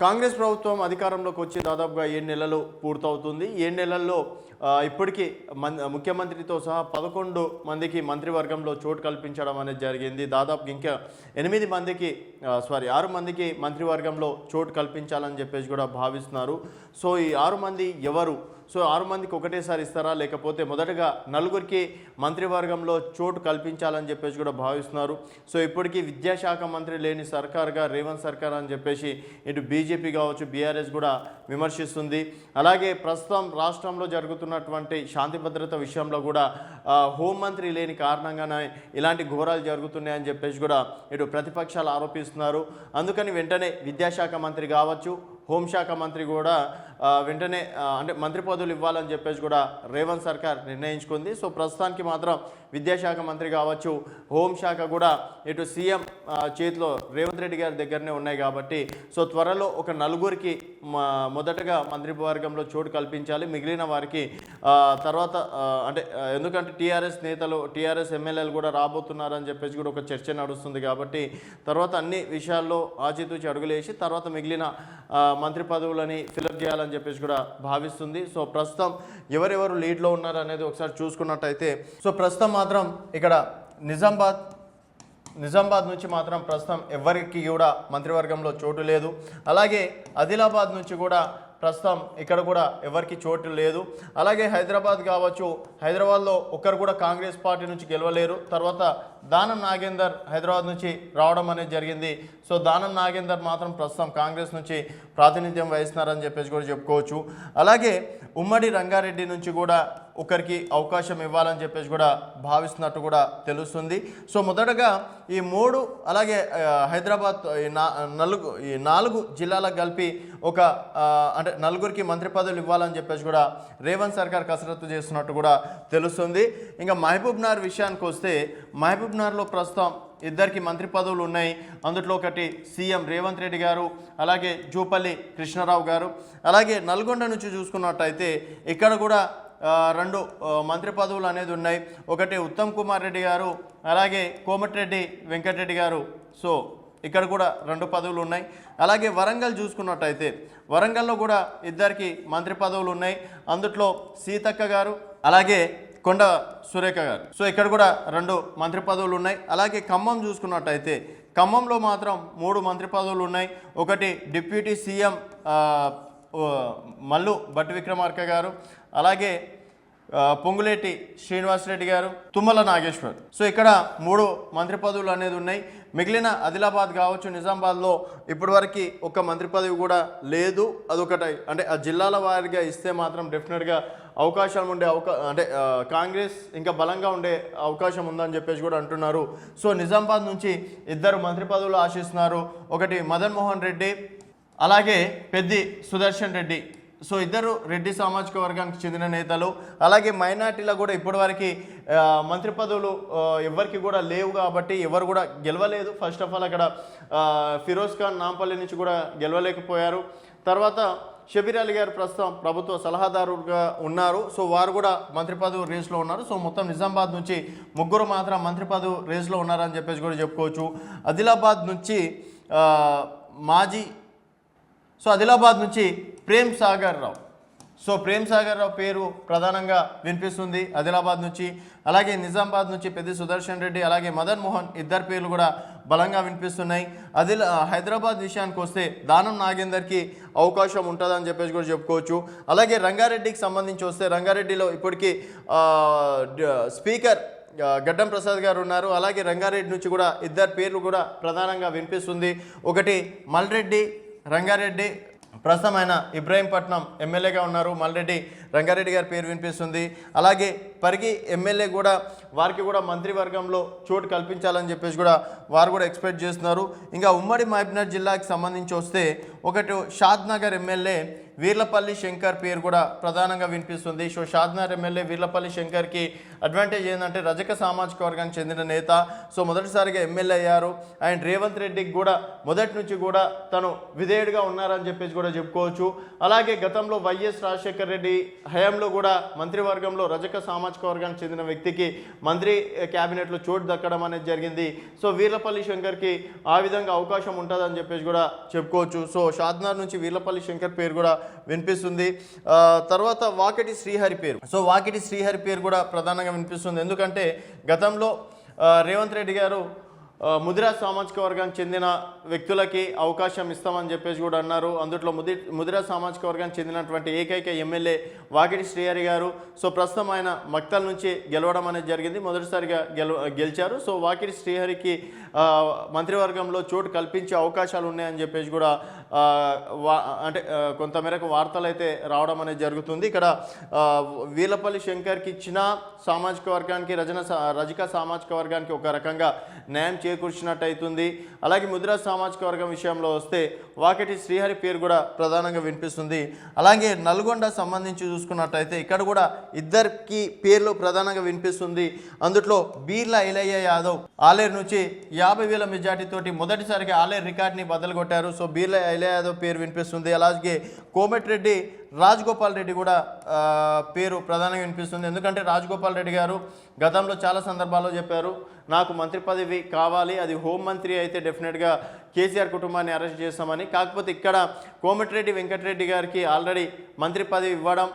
కాంగ్రెస్ ప్రభుత్వం అధికారంలోకి వచ్చి దాదాపుగా 7 నెలలు పూర్తవుతుంది. 7 నెలల్లో ఇప్పటికీ ముఖ్యమంత్రితో సహా 11 మందికి మంత్రివర్గంలో చోటు కల్పించడం అనేది జరిగింది. దాదాపు ఇంకా 6 మందికి మంత్రివర్గంలో చోటు కల్పించాలని చెప్పేసి కూడా భావిస్తున్నారు. సో ఈ 6 మంది ఎవరు? సో 6 మందికి ఒకటేసారి ఇస్తారా, లేకపోతే మొదటగా 4గురికి మంత్రివర్గంలో చోటు కల్పించాలని చెప్పేసి కూడా భావిస్తున్నారు. సో ఇప్పటికీ విద్యాశాఖ మంత్రి లేని సర్కార్గా రేవంత్ సర్కార్ అని చెప్పేసి ఇటు బీజేపీ కావచ్చు, బీఆర్ఎస్ కూడా విమర్శిస్తుంది. అలాగే ప్రస్తుతం రాష్ట్రంలో జరుగుతున్నటువంటి శాంతి భద్రత విషయంలో కూడా హోంమంత్రి లేని కారణంగానే ఇలాంటి ఘోరాలు జరుగుతున్నాయని చెప్పేసి కూడా ఇటు ప్రతిపక్షాలు ఆరోపిస్తున్నారు. అందుకని వెంటనే విద్యాశాఖ మంత్రి కావచ్చు, హోంశాఖ మంత్రి కూడా వెంటనే అంటే మంత్రి పదవులు ఇవ్వాలని చెప్పేసి కూడా రేవంత్ సర్కార్ నిర్ణయించుకుంది. సో ప్రస్తుతానికి మాత్రం విద్యాశాఖ మంత్రి కావచ్చు, హోంశాఖ కూడా ఇటు సీఎం చేతిలో రేవంత్ రెడ్డి గారి దగ్గరనే ఉన్నాయి కాబట్టి సో త్వరలో ఒక 4గురికి మొదటగా మంత్రివర్గంలో చోటు కల్పించాలి. మిగిలిన వారికి తర్వాత అంటే ఎందుకంటే టీఆర్ఎస్ ఎమ్మెల్యేలు కూడా రాబోతున్నారని చెప్పేసి కూడా ఒక చర్చ నడుస్తుంది కాబట్టి తర్వాత అన్ని విషయాల్లో ఆచితూచి అడుగులేసి తర్వాత మిగిలిన మంత్రి పదవులని ఫిలప్ చేయాలని చెప్పేసి కూడా భావిస్తుంది. సో ప్రస్తుతం ఎవరెవరు లీడ్లో ఉన్నారు అనేది ఒకసారి చూసుకున్నట్టయితే సో ప్రస్తుతం మాత్రం ఇక్కడ నిజామాబాద్ నుంచి మాత్రం ప్రస్తుతం ఎవరికి కూడా మంత్రివర్గంలో చోటు లేదు. అలాగే ఆదిలాబాద్ నుంచి కూడా ప్రస్తుతం ఇక్కడ కూడా ఎవరికి చోటు లేదు. అలాగే హైదరాబాద్ కావచ్చు, హైదరాబాద్లో ఒక్కరు కూడా కాంగ్రెస్ పార్టీ నుంచి గెలవలేరు. తర్వాత దానం నాగేందర్ హైదరాబాద్ నుంచి రావడం అనేది జరిగింది. సో దానం నాగేందర్ మాత్రం ప్రస్తుతం కాంగ్రెస్ నుంచి ప్రాతినిధ్యం వహిస్తున్నారని చెప్పేసి కూడా చెప్పుకోవచ్చు. అలాగే ఉమ్మడి రంగారెడ్డి నుంచి కూడా ఒకరికి అవకాశం ఇవ్వాలని చెప్పేసి కూడా భావిస్తున్నట్టు కూడా తెలుస్తుంది. సో మొదటగా ఈ 3 అలాగే హైదరాబాద్ ఈ 4 జిల్లాలకు కలిపి ఒక అంటే 4గురికి మంత్రి పదవులు ఇవ్వాలని చెప్పేసి కూడా రేవంత్ సర్కార్ కసరత్తు చేస్తున్నట్టు కూడా తెలుస్తుంది. ఇంకా మహబూబ్నగర్ విషయానికి వస్తే మహబూబ్నగర్లో ప్రస్తుతం 2కి మంత్రి పదవులు ఉన్నాయి. అందులో ఒకటి సీఎం రేవంత్ రెడ్డి గారు, అలాగే జూపల్లి కృష్ణారావు గారు. అలాగే నల్గొండ నుంచి చూసుకున్నట్టయితే ఇక్కడ కూడా 2 మంత్రి పదవులు అనేది ఉన్నాయి. ఒకటి ఉత్తమ్ కుమార్ రెడ్డి గారు, అలాగే కోమటిరెడ్డి వెంకటరెడ్డి గారు. సో ఇక్కడ కూడా 2 పదవులు ఉన్నాయి. అలాగే వరంగల్ చూసుకున్నట్టయితే వరంగల్లో కూడా 2కి మంత్రి పదవులు ఉన్నాయి. అందుట్లో సీతక్క గారు, అలాగే కొండ సురేఖ గారు. సో ఇక్కడ కూడా 2 మంత్రి పదవులు ఉన్నాయి. అలాగే ఖమ్మం చూసుకున్నట్టయితే ఖమ్మంలో మాత్రం 3 మంత్రి పదవులు ఉన్నాయి. ఒకటి డిప్యూటీ సీఎం మల్లు భట్టి విక్రమార్క గారు, అలాగే పొంగులేటి శ్రీనివాసరెడ్డి గారు, తుమ్మల నాగేశ్వర్. సో ఇక్కడ 3 మంత్రి పదవులు అనేది ఉన్నాయి. మిగిలిన ఆదిలాబాద్ కావచ్చు, నిజామాబాద్లో ఇప్పటివరకు ఒక్క మంత్రి పదవి కూడా లేదు. అదొకటి అంటే ఆ జిల్లాల వారిగా ఇస్తే మాత్రం డెఫినెట్గా అవకాశం ఉండే అంటే కాంగ్రెస్ ఇంకా బలంగా ఉండే అవకాశం ఉందని చెప్పేసి కూడా అంటున్నారు. సో నిజామాబాద్ నుంచి 2 మంత్రి పదవులు ఆశిస్తున్నారు. ఒకటి మదన్ మోహన్ రెడ్డి, అలాగే పెద్ది సుదర్శన్ రెడ్డి. సో 2 రెడ్డి సామాజిక వర్గానికి చెందిన నేతలు. అలాగే మైనార్టీలో కూడా ఇప్పటివరకు మంత్రి పదవులు ఎవరికి కూడా లేవు కాబట్టి ఎవరు కూడా గెలవలేదు. ఫస్ట్ ఆఫ్ ఆల్ అక్కడ ఫిరోజ్ ఖాన్ నాంపల్లి నుంచి కూడా గెలవలేకపోయారు. తర్వాత షబీర్ అలీ గారు ప్రస్తుతం ప్రభుత్వ సలహాదారుగా ఉన్నారు. సో వారు కూడా మంత్రి పదవి రేస్లో ఉన్నారు. సో మొత్తం నిజామాబాద్ నుంచి 3 మాత్రం మంత్రి పదవి రేస్లో ఉన్నారని చెప్పేసి కూడా చెప్పుకోవచ్చు. ఆదిలాబాద్ నుంచి ఆదిలాబాద్ నుంచి ప్రేమ్ సాగర్ రావు పేరు ప్రధానంగా వినిపిస్తుంది ఆదిలాబాద్ నుంచి. అలాగే నిజామాబాద్ నుంచి పెద్ది సుదర్శన్ రెడ్డి, అలాగే మదన్ మోహన్ 2 పేర్లు కూడా బలంగా వినిపిస్తున్నాయి. హైదరాబాద్ విషయానికి వస్తే దానం నాగేందర్కి అవకాశం ఉంటుందని చెప్పేసి కూడా చెప్పుకోవచ్చు. అలాగే రంగారెడ్డికి సంబంధించి వస్తే రంగారెడ్డిలో ఇప్పటికీ స్పీకర్ గడ్డం ప్రసాద్ గారు ఉన్నారు. అలాగే రంగారెడ్డి నుంచి కూడా 2 పేర్లు కూడా ప్రధానంగా వినిపిస్తుంది. ఒకటి మల్రెడ్డి రంగారెడ్డి, ప్రస్తుతం ఆయన ఇబ్రాహీంపట్నం ఎమ్మెల్యేగా ఉన్నారు. మల్రెడ్డి రంగారెడ్డి గారి పేరు వినిపిస్తుంది. అలాగే పరిగి ఎమ్మెల్యే కూడా వారికి కూడా మంత్రివర్గంలో చోటు కల్పించాలని చెప్పేసి కూడా వారు కూడా ఎక్స్పెక్ట్ చేస్తున్నారు. ఇంకా ఉమ్మడి మహబూబ్నగర్ జిల్లాకి సంబంధించి వస్తే ఒకటి షాద్నగర్ ఎమ్మెల్యే వీర్లపల్లి శంకర్ పేరు కూడా ప్రధానంగా వినిపిస్తుంది. సో షాద్నగర్ ఎమ్మెల్యే వీర్లపల్లి శంకర్కి అడ్వాంటేజ్ ఏంటంటే రజక సామాజిక వర్గానికి చెందిన నేత. సో మొదటిసారిగా ఎమ్మెల్యే అయ్యారు. అండ్ రేవంత్ రెడ్డికి కూడా మొదటి నుంచి కూడా తను విధేయుడిగా ఉన్నారని చెప్పేసి కూడా చెప్పుకోవచ్చు. అలాగే గతంలో వైఎస్ రాజశేఖర్ రెడ్డి హయాంలో కూడా మంత్రివర్గంలో రజక సామాజిక వర్గానికి చెందిన వ్యక్తికి మంత్రి క్యాబినెట్లో చోటు దక్కడం అనేది జరిగింది. సో వీర్లపల్లి శంకర్కి ఆ విధంగా అవకాశం ఉంటుందని చెప్పేసి కూడా చెప్పుకోవచ్చు. సో షాద్నగర్ నుంచి వీర్లపల్లి శంకర్ పేరు కూడా వినిపిస్తుంది. తర్వాత వాకిటి శ్రీహరి పేరు. సో వాకిటి శ్రీహరి పేరు కూడా ప్రధానంగా వినిపిస్తుంది. ఎందుకంటే గతంలో రేవంత్ రెడ్డి గారు ముదిరాజ్ సామాజిక వర్గానికి చెందిన వ్యక్తులకి అవకాశం ఇస్తామని చెప్పేసి కూడా అన్నారు. అందులో ముదిరాజ్ సామాజిక వర్గానికి చెందినటువంటి ఏకైక ఎమ్మెల్యే వాకిటి శ్రీహరి గారు. సో ప్రస్తుతం ఆయన మక్తల్ నుంచి గెలవడం అనేది జరిగింది, మొదటిసారిగా గెలిచారు. సో వాకిటి శ్రీహరికి మంత్రివర్గంలో చోటు కల్పించే అవకాశాలు ఉన్నాయని చెప్పేసి కూడా అంటే కొంతమేరకు వార్తలు అయితే రావడం అనేది జరుగుతుంది. ఇక్కడ వీర్లపల్లి శంకర్కి ఇచ్చిన సామాజిక వర్గానికి రజక సామాజిక వర్గానికి ఒక రకంగా న్యాయం చేకూర్చినట్టు అవుతుంది. అలాగే ముదిరాజ్ సామాజిక వర్గం విషయంలో వస్తే వాకిటి శ్రీహరి పేరు కూడా ప్రధానంగా వినిపిస్తుంది. అలాగే నల్గొండ సంబంధించి చూసుకున్నట్టయితే ఇక్కడ కూడా ఇద్దరికి పేర్లు ప్రధానంగా వినిపిస్తుంది. అందులో బీర్ల ఐలయ్య యాదవ్ ఆలేరు నుంచి 50,000 మెజార్టీతోటి మొదటిసారిగా ఆలేరు రికార్డ్ని బదలుగొట్టారు. సో బీర్ల ఐలయ్య యాదవ్ పేరు వినిపిస్తుంది. అలాగే కోమటిరెడ్డి రాజగోపాల్ రెడ్డి కూడా పేరు ప్రధానంగా వినిపిస్తుంది. ఎందుకంటే రాజగోపాల్ రెడ్డి గారు గతంలో చాలా సందర్భాల్లో చెప్పారు, నాకు మంత్రి పదవి కావాలి, అది హోంమంత్రి అయితే డెఫినెట్గా కేసీఆర్ కుటుంబాన్ని అరెస్ట్ చేస్తామని. కాకపోతే ఇక్కడ కోమటిరెడ్డి వెంకటరెడ్డి గారికి ఆల్రెడీ మంత్రి పదవి ఇవ్వడం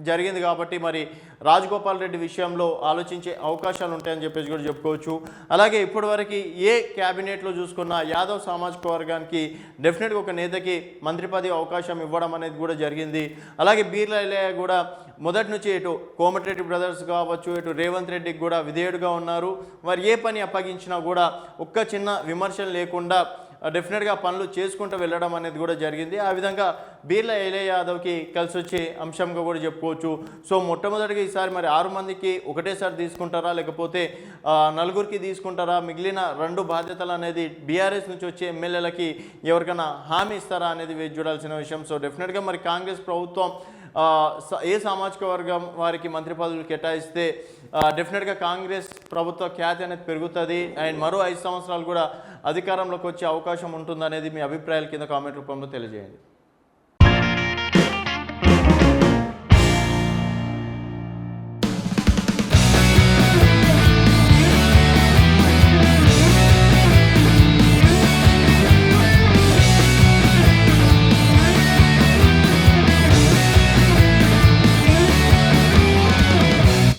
జరిగింది కాబట్టి మరి రాజగోపాల్ రెడ్డి విషయంలో ఆలోచించే అవకాశాలు ఉంటాయని చెప్పేసి కూడా చెప్పుకోవచ్చు. అలాగే ఇప్పటివరకు ఏ క్యాబినెట్లో చూసుకున్న యాదవ్ సామాజిక వర్గానికి డెఫినెట్గా ఒక నేతకి మంత్రి పదవి అవకాశం ఇవ్వడం అనేది కూడా జరిగింది. అలాగే బీర్ల ఐలయ్య కూడా మొదటి నుంచి ఇటు కోమటిరెడ్డి బ్రదర్స్ కావచ్చు, ఇటు రేవంత్ రెడ్డికి కూడా విధేయుడుగా ఉన్నారు. మరి ఏ పని అప్పగించినా కూడా ఒక్క చిన్న విమర్శలు లేకుండా డెఫినెట్గా పనులు చేసుకుంటూ వెళ్ళడం అనేది కూడా జరిగింది. ఆ విధంగా బీర్ల ఐలయ్య యాదవ్కి కలిసి వచ్చే అంశంగా కూడా చెప్పుకోవచ్చు. సో మొట్టమొదటిగా ఈసారి మరి 6 మందికి ఒకటేసారి తీసుకుంటారా, లేకపోతే 4గురికి తీసుకుంటారా, మిగిలిన 2 బాధ్యతలు అనేది బీఆర్ఎస్ నుంచి వచ్చే ఎమ్మెల్యేలకి ఎవరికైనా హామీ ఇస్తారా అనేది వేచి చూడాల్సిన విషయం. సో డెఫినెట్గా మరి కాంగ్రెస్ ప్రభుత్వం ఏ సామాజిక వర్గం వారికి మంత్రి పదవులు కేటాయిస్తే డెఫినెట్గా కాంగ్రెస్ ప్రభుత్వ ఖ్యాతి అనేది పెరుగుతుంది అండ్ మరో 5 సంవత్సరాలు కూడా అధికారంలోకి వచ్చే అవకాశం ఉంటుందనేది మీ అభిప్రాయాల కింద కామెంట్ రూపంలో తెలియజేయండి.